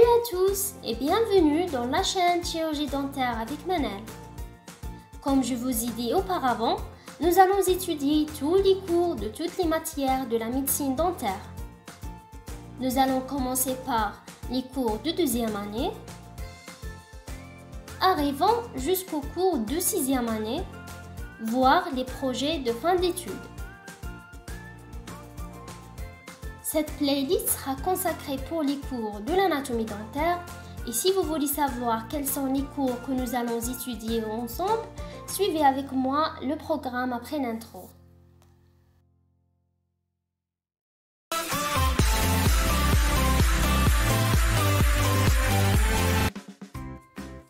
à tous et bienvenue dans la chaîne Chirurgie dentaire avec Manal. Comme je vous ai dit auparavant, nous allons étudier tous les cours de toutes les matières de la médecine dentaire. Nous allons commencer par les cours de deuxième année, arrivant jusqu'au cours de sixième année, voire les projets de fin d'études. Cette playlist sera consacrée pour les cours de l'anatomie dentaire et si vous voulez savoir quels sont les cours que nous allons étudier ensemble, suivez avec moi le programme après l'intro.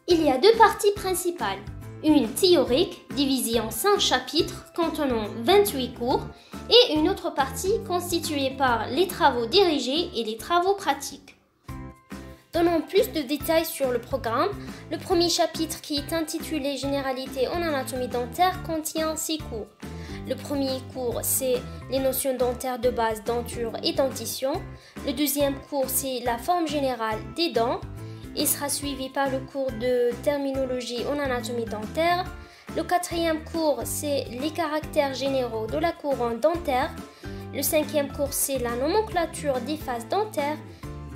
Il y a deux parties principales. Une théorique divisée en 5 chapitres contenant 28 cours et une autre partie constituée par les travaux dirigés et les travaux pratiques. Donnons plus de détails sur le programme. Le premier chapitre qui est intitulé Généralité en anatomie dentaire contient 6 cours. Le premier cours, c'est les notions dentaires de base, denture et dentition. Le deuxième cours, c'est la forme générale des dents. Il sera suivi par le cours de terminologie en anatomie dentaire. Le quatrième cours, c'est les caractères généraux de la couronne dentaire. Le cinquième cours, c'est la nomenclature des faces dentaires.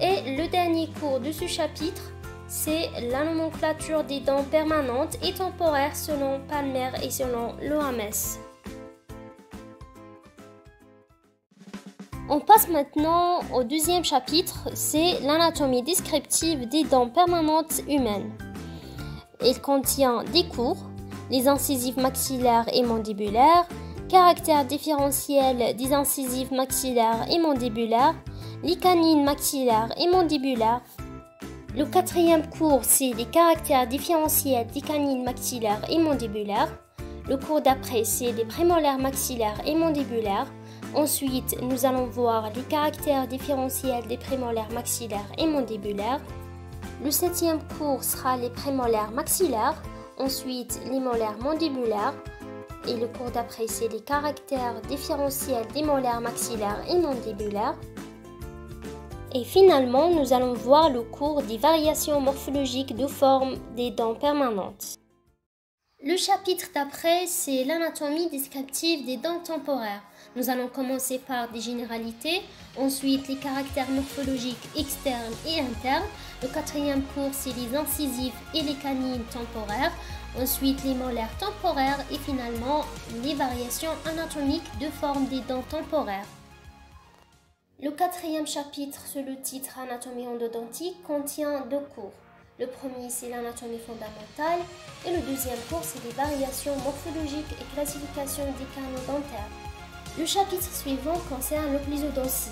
Et le dernier cours de ce chapitre, c'est la nomenclature des dents permanentes et temporaires selon Palmer et selon l'OMS. On passe maintenant au deuxième chapitre, c'est l'anatomie descriptive des dents permanentes humaines. Il contient des cours, les incisives maxillaires et mandibulaires, caractères différentiels des incisives maxillaires et mandibulaires, les canines maxillaires et mandibulaires. Le quatrième cours, c'est les caractères différentiels des canines maxillaires et mandibulaires. Le cours d'après, c'est les prémolaires maxillaires et mandibulaires. Ensuite, nous allons voir les caractères différentiels des prémolaires maxillaires et mandibulaires. Le septième cours sera les prémolaires maxillaires, ensuite les molaires mandibulaires. Et le cours d'après, c'est les caractères différentiels des molaires maxillaires et mandibulaires. Et finalement, nous allons voir le cours des variations morphologiques de forme des dents permanentes. Le chapitre d'après, c'est l'anatomie descriptive des dents temporaires. Nous allons commencer par des généralités, ensuite les caractères morphologiques externes et internes. Le quatrième cours, c'est les incisives et les canines temporaires, ensuite les molaires temporaires et finalement les variations anatomiques de forme des dents temporaires. Le quatrième chapitre, sous le titre Anatomie endodontique, contient 2 cours. Le premier, c'est l'anatomie fondamentale et le deuxième cours, c'est les variations morphologiques et classification des canaux dentaires. Le chapitre suivant concerne l'occlusodontie.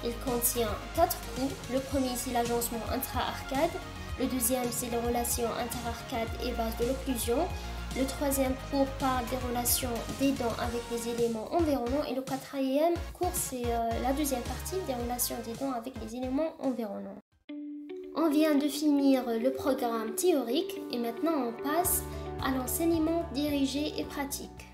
Il contient 4 cours. Le premier, c'est l'agencement intra-arcade. Le deuxième, c'est les relations inter-arcade et base de l'occlusion. Le troisième cours parle des relations des dents avec les éléments environnants. Et le quatrième cours, c'est la deuxième partie des relations des dents avec les éléments environnants. On vient de finir le programme théorique et maintenant on passe à l'enseignement dirigé et pratique.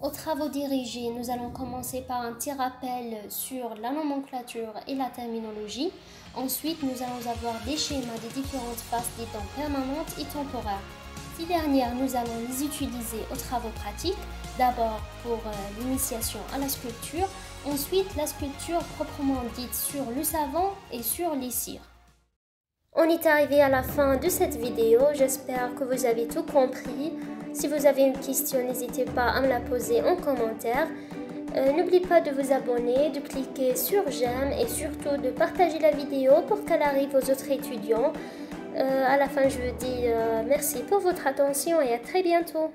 Aux travaux dirigés, nous allons commencer par un petit rappel sur la nomenclature et la terminologie. Ensuite, nous allons avoir des schémas des différentes faces des dents permanentes et temporaires. Ces dernières, nous allons les utiliser aux travaux pratiques. D'abord pour l'initiation à la sculpture, ensuite la sculpture proprement dite sur le savon et sur les cires. On est arrivé à la fin de cette vidéo, j'espère que vous avez tout compris. Si vous avez une question, n'hésitez pas à me la poser en commentaire. N'oubliez pas de vous abonner, de cliquer sur j'aime et surtout de partager la vidéo pour qu'elle arrive aux autres étudiants. À la fin, je vous dis merci pour votre attention et à très bientôt.